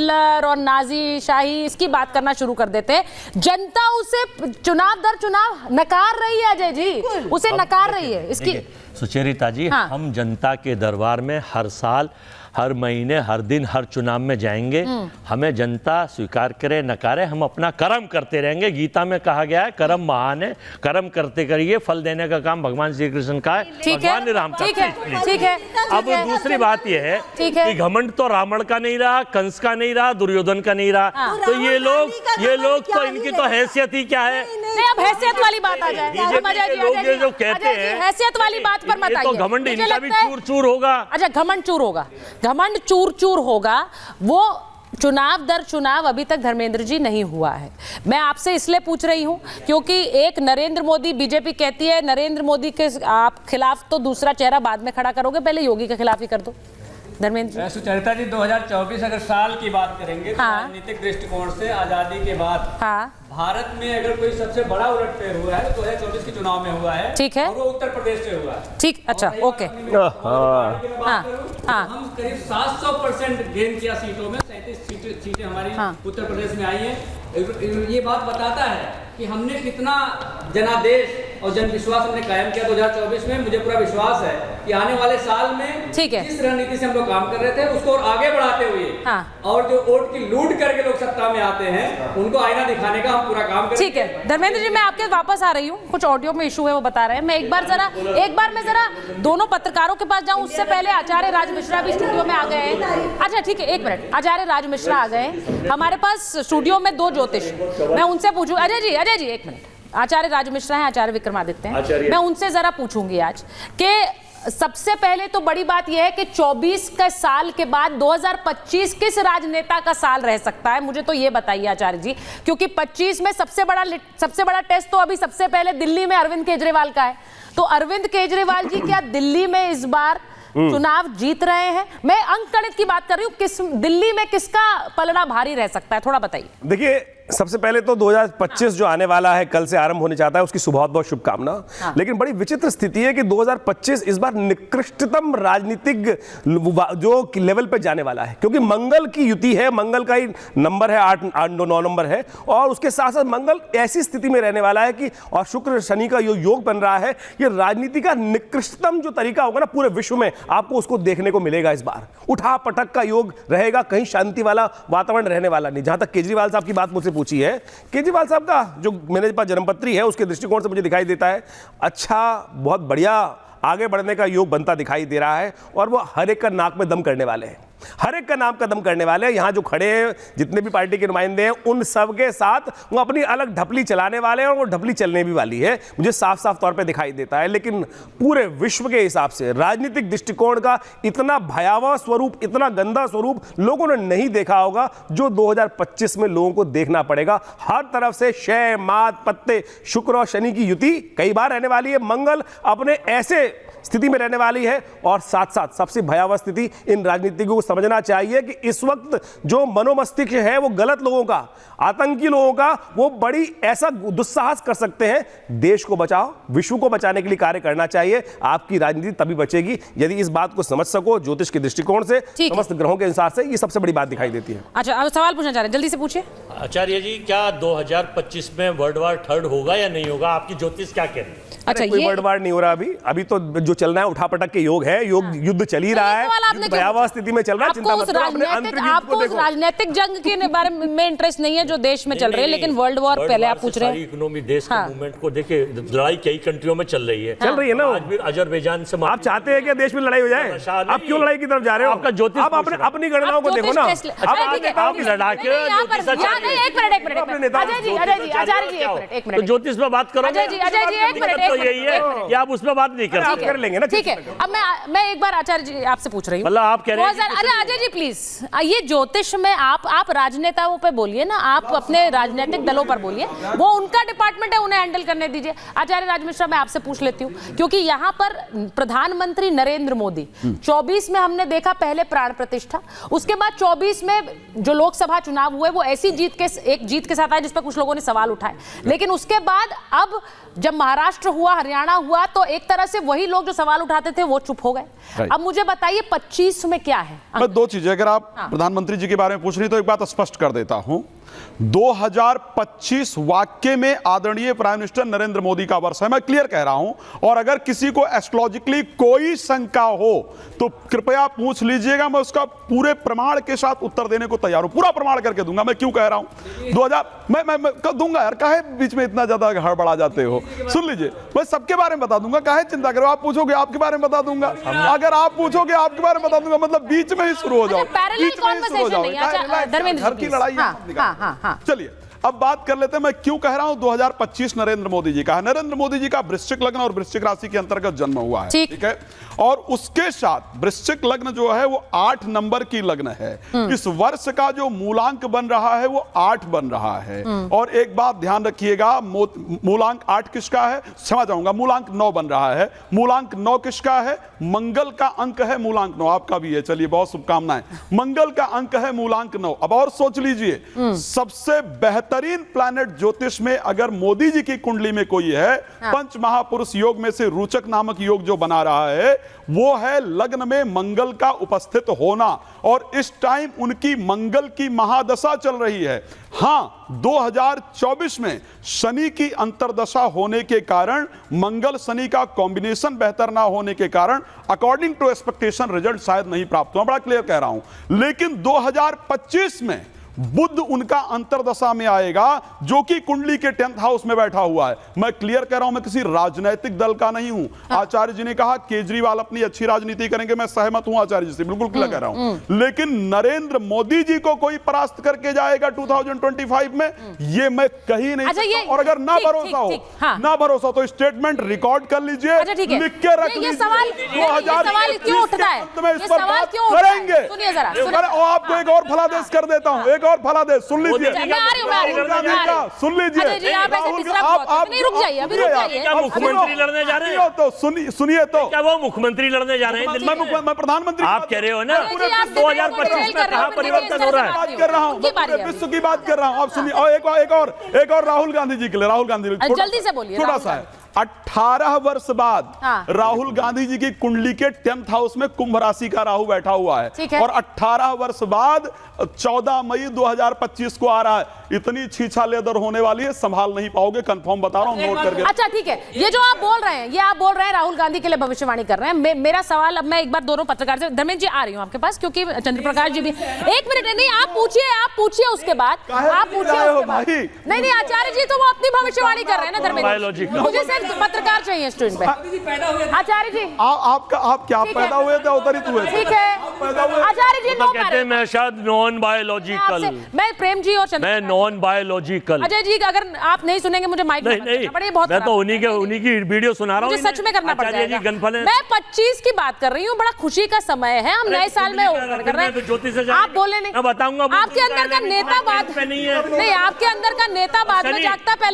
Hitler और Nazi शाही इसकी बात करना शुरू कर देते हैं। जनता उसे चुनाव दर चुनाव नकार रही है अजय जी, उसे नकार रही है। इसकी सुचेरिता जी, हाँ। हम जनता के दरबार में हर साल, हर महीने, हर दिन, हर चुनाव में जाएंगे। हमें जनता स्वीकार करे नकारे, हम अपना कर्म करते रहेंगे। गीता में कहा गया है कर्म महान है, कर्म करते करिए, फल देने का काम भगवान श्री कृष्ण का है, भगवान राम का। ठीक है। अब दूसरी बात यह है कि घमंड तो रावण का नहीं रहा, कंस का नहीं रहा, दुर्योधन का नहीं रहा। तो ये लोग तो इनकी तो हैसियत ही क्या है। नहीं, अब हैसियत वाली बात आ जाए। लोग ये जो कहते हैं हैसियत वाली बात पर मत आइए। तो घमंड इनका भी चूर चूर होगा। अच्छा, घमंड चूर होगा, घमंड चूर चूर होगा। वो चुनाव दर चुनाव अभी तक धर्मेंद्र जी नहीं हुआ है। मैं आपसे इसलिए पूछ रही हूं क्योंकि एक नरेंद्र मोदी, बीजेपी कहती है नरेंद्र मोदी के आप खिलाफ तो दूसरा चेहरा बाद में खड़ा करोगे, पहले योगी के खिलाफ ही कर दो। धर्मेंद्र सुचरिता जी, 2024 अगर साल की बात करेंगे तो राजनीतिक दृष्टिकोण से आजादी के बाद भारत में अगर कोई सबसे बड़ा उलटफेर हुआ है तो 2024 के चुनाव में हुआ है। ठीक है, और वो उत्तर प्रदेश से हुआ है। ठीक, अच्छा, ओके। हम करीब 700% गेन किया सीटों में, 37 सीटें हमारी उत्तर प्रदेश में आई हैं। ये बात बताता है कि हमने कितना जनादेश और जन विश्वास हमने कायम किया 2024 में। मुझे पूरा विश्वास है कि आने वाले साल में जिस रणनीति से हम लोग काम कर रहे थे उसको और आगे बढ़ाते हुए और जो वोट की लूट करके लोग सत्ता में आते हैं उनको आईना दिखाने का हम पूरा काम करेंगे। ठीक है धर्मेंद्र जी, मैं आपके वापस आ रही हूँ, कुछ ऑडियो में इशू है वो बता रहे हैं। मैं एक बार मैं जरा दोनों पत्रकारों के पास जाऊं, उससे पहले आचार्य राज मिश्रा भी स्टूडियो में आ गए हैं। अच्छा ठीक है, एक मिनट, आचार्य राज मिश्रा आ गए हमारे पास स्टूडियो में, 2 ज्योतिष। मैं उनसे पूछूं, अजय जी एक मिनट, आचार्य राज मिश्रा हैं, आचार्य विक्रमादित्य हैं, मैं उनसे जरा पूछूंगी आज कि सबसे पहले तो बड़ी बात यह है कि 24 के साल के बाद 2025 किस राजनेता का साल रह सकता है, मुझे तो ये बताइए आचार्य जी, क्योंकि 25 में सबसे बड़ा टेस्ट तो अभी सबसे पहले दिल्ली में अरविंद केजरीवाल का है। तो अरविंद केजरीवाल जी क्या दिल्ली में इस बार चुनाव जीत रहे हैं? मैं अंक गणित की बात कर रही हूँ, दिल्ली में किसका पलड़ा भारी रह सकता है, थोड़ा बताइए। देखिए, सबसे पहले तो 2025 जो आने वाला है, कल से आरंभ होने चाहता है, उसकी बहुत बहुत शुभकामना। लेकिन बड़ी विचित्र स्थिति है कि 2025 इस बार निकृष्टतम राजनीतिक जो लेवल पे जाने वाला है, क्योंकि मंगल की युति है, मंगल का ही नंबर है 8-9 नंबर है, और उसके साथ साथ मंगल ऐसी स्थिति में रहने वाला है कि और शुक्र शनि का जो योग बन रहा है, ये राजनीति का निकृष्टतम जो तरीका होगा ना पूरे विश्व में, आपको उसको देखने को मिलेगा। इस बार उठा पटक का योग रहेगा, कहीं शांति वाला वातावरण रहने वाला नहीं। जहां तक केजरीवाल साहब की बात मुझसे पूछी है, केजरीवाल साहब का जो मेरे पास जन्मपत्री है उसके दृष्टिकोण से मुझे दिखाई देता है अच्छा, बहुत बढ़िया आगे बढ़ने का योग बनता दिखाई दे रहा है, और वो हर एक का नाक में दम करने वाले हैं, हर एक का नाम कदम करने वाले हैं। यहाँ जो खड़े हैं जितने भी पार्टी के नुमाइंदे हैं, उन सब के साथ वो अपनी अलग ढपली चलाने वाले हैं, और वो ढपली चलने भी वाली है, मुझे साफ साफ तौर पे दिखाई देता है। लेकिन पूरे विश्व के हिसाब से राजनीतिक दृष्टिकोण का इतना भयावह स्वरूप, इतना गंदा स्वरूप लोगों ने नहीं देखा होगा, जो 2025 में लोगों को देखना पड़ेगा। हर तरफ से शय मात पत्ते, शुक्र और शनि की युति कई बार रहने वाली है, मंगल अपने ऐसे स्थिति में रहने वाली है, और साथ साथ सबसे भयावह स्थिति इन राजनीतिकों को समझना चाहिए कि इस वक्त जो मनोमस्तिष्क है वो गलत लोगों का, आतंकी लोगों का, वो बड़ी ऐसा दुस्साहस कर सकते हैं। देश को बचाओ, विश्व को बचाने के लिए कार्य करना चाहिए। आपकी राजनीति तभी बचेगी यदि इस बात को समझ सको ज्योतिष के दृष्टिकोण से, समस्त ग्रहों के अनुसार से। ये सबसे बड़ी बात दिखाई देती है। अच्छा, अब सवाल पूछना चाह रहे हैं, जल्दी से पूछिए। आचार्य जी, क्या 2025 में वर्ल्ड वार 3 होगा या नहीं होगा? आपकी ज्योतिष क्या कह रही है? अच्छा, कोई वर्ल्ड वार नहीं हो रहा अभी तो जो चल रहा है उठापटक के योग है, युद्ध चल ही रहा है, भयावह स्थिति में चल रहा है। चिंता मत करो, आपको उस राजनीतिक जंग के बारे में इंटरेस्ट नहीं है जो देश में चल रही है, लेकिन वर्ल्ड वॉर पहले आप पूछ रहे हैं। इकोनॉमी देश के मूवमेंट को देखिए, लड़ाई कई कंट्रियों में चल रही है ना। आज भी अजरबैजान से आप चाहते हैं कि देश में लड़ाई हो जाए? आप क्यों लड़ाई की तरफ जा रहे हो? आपका ज्योतिष, आप अपनी गणनाओं को देखो ना। आप लड़ाके ज्योतिष में बात करो, यही है, आप उसमें बात नहीं कर लेंगे ना। ठीक है, अब मैं एक बार आचार्य जी आपसे पूछ रही हूँ, मतलब आप कह रहे हैं, अरे अजय जी प्लीज, ये ज्योतिष में आप राजनेताओं पे बोलिए ना, आप अपने राजनीतिक दलों पर बोलिए, वो उनका डिपार्टमेंट है, उन्हें हैंडल करने दीजिए। आचार्य राज मिश्रा, मैं आपसे पूछ लेती हूँ, क्योंकि यहाँ पर प्रधानमंत्री नरेंद्र मोदी 24 में हमने देखा पहले प्राण प्रतिष्ठा, उसके बाद 24 में जो लोकसभा चुनाव हुए वो ऐसी जीत के साथ आए जिस पर कुछ लोगों ने सवाल उठाए, लेकिन उसके बाद अब जब महाराष्ट्र हुआ, हरियाणा हुआ, तो एक तरह से वही लोग जो सवाल उठाते थे वो चुप हो गए। अब मुझे बताइए 25 में क्या है? मैं दो चीजें, अगर आप प्रधानमंत्री जी के बारे में पूछ रही तो एक बात स्पष्ट कर देता हूं, 2025 वाकई में आदरणीय प्राइम मिनिस्टर नरेंद्र मोदी का वर्ष है, मैं क्लियर कह रहा हूं। और अगर किसी को एस्ट्रोलॉजिकली कोई शंका हो तो कृपया पूछ लीजिएगा, मैं उसका पूरे प्रमाण के साथ उत्तर देने को तैयार हूं, पूरा प्रमाण करके दूंगा। मैं क्यों कह रहा हूं 2000 मैं कब दूंगा यार, काहे बीच में इतना ज्यादा हड़बड़ा जाते हो? सुन लीजिए, मैं सबके बारे में बता दूंगा, काहे चिंता करो। आप पूछोगे आपके बारे में बता दूंगा, अगर आप पूछोगे आपके बारे में बता दूंगा, मतलब बीच में ही शुरू हो जाओ, बीच में ही शुरू हो जाओ, घर की लड़ाई। चलिए अब बात कर लेते हैं, मैं क्यों कह रहा हूं 2025 नरेंद्र मोदी जी का है। नरेंद्र मोदी जी का वृश्चिक लग्न और वृश्चिक राशि के अंतर्गत जन्म हुआ है, ठीक है। और उसके साथ वृश्चिक लग्न जो है वो 8 नंबर की लग्न है। इस वर्ष का जो मूलांक बन रहा है वो 8 बन रहा है। और एक बात ध्यान रखिएगा, मूलांक 8 किसका है? क्षमा चाहूंगा, मूलांक 9 बन रहा है। मूलांक 9 किसका है? मंगल का अंक है मूलांक 9, आपका भी है। चलिए, बहुत शुभकामनाएं। मंगल का अंक है मूलांक 9। अब और सोच लीजिए, सबसे बेहतरीन प्लैनेट ज्योतिष में अगर मोदी जी की कुंडली में कोई है, पंच महापुरुष योग में से रोचक नामक योग जो बना रहा है, वो है लग्न में मंगल का उपस्थित होना। और इस टाइम उनकी मंगल की महादशा चल रही है। हां, 2024 में शनि की अंतरदशा होने के कारण, मंगल शनि का कॉम्बिनेशन बेहतर ना होने के कारण अकॉर्डिंग टू एक्सपेक्टेशन रिजल्ट शायद नहीं प्राप्त हुआ। बड़ा क्लियर कह रहा हूं। लेकिन 2025 में बुध उनका अंतरदशा में आएगा, जो कि कुंडली के 10th हाउस में बैठा हुआ है। मैं क्लियर कह रहा हूं, मैं किसी राजनीतिक दल का नहीं हूं। आचार्य जी ने कहा केजरीवाल अपनी अच्छी राजनीति करेंगे, मैं सहमत हूं आचार्य जी से, बिल्कुल क्लियर कह रहा हूं। लेकिन नरेंद्र मोदी जी को कोई परास्त करके जाएगा 2025 में, ये मैं कहीं नहीं सकता। और अगर ना भरोसा हो, ना भरोसा तो स्टेटमेंट रिकॉर्ड कर लीजिए, लिख के रख लीजिए। 2025 के अंत में इस पर बात करेंगे। आपको एक और फलादेश कर देता हूं, और फलादेश सुन लीजिए, राहुल गांधी का सुन लीजिए। आप रुक जाइए, अभी रुक जाइए। क्या मुख्यमंत्री लड़ने जा रहे हैं? तो सुनिए तो, क्या वो मुख्यमंत्री लड़ने जा रहे हैं? मैं प्रधानमंत्री आप कह रहे हो ना 2025 में कहां परिवर्तन हो रहा है? बात कर रहा हूं, विश्व की बात कर रहा हूं। आप सुनिए, और एक और राहुल गांधी जी के लिए, राहुल गांधी जल्दी से बोलिए। थोड़ा सा है, 18 वर्ष बाद राहुल गांधी जी की कुंडली के 10th हाउस में कुंभ राशि का राहु बैठा हुआ है। और 18 वर्ष बाद 14 मई 2025 को आ रहा है। इतनी छीछा लेदर होने वाली है, संभाल नहीं पाओगे, कंफर्म बता रहा हूं, नोट करके। अच्छा ठीक है, ये जो आप बोल रहे हैं, ये आप बोल रहे हैं राहुल गांधी के लिए भविष्यवाणी कर रहे हैं। मेरा सवाल, अब मैं एक बार दोनों पत्रकार से, धर्मेंद्र जी आ रही हूं आपके पास, क्योंकि चंद्र प्रकाश जी भी। एक मिनट, नहीं आप पूछिए उसके बाद, आप पूछिए। नहीं आचार्य जी तो वो अपनी भविष्यवाणी कर रहे हैं ना धर्मेंद्र, मुझे सिर्फ पत्रकार चाहिए स्टूडेंट पे। आचार्य जी आप क्या पैदा हुए थे, अवतरित हुए थे? ठीक है आचार्य जी, कहते हैं मैं शायद नॉन बायोलॉजिकल, मैं प्रेम जी और मैं नॉन बायोलॉजिकल। अजय जी अगर आप नहीं सुनेंगे मुझे माइक नहीं, मैं तो उन्हीं की वीडियो सुना रहा हूँ, सच में करना पड़ जाएगा। मैं 25 की बात कर रही हूँ, बड़ा खुशी का समय है, हम नए साल में कर रहे हैं। आप बोले नहीं, बताऊंगा आपके अंदर का नेता बाद नहीं, आपके अंदर का नेता बाद में जागता, पहले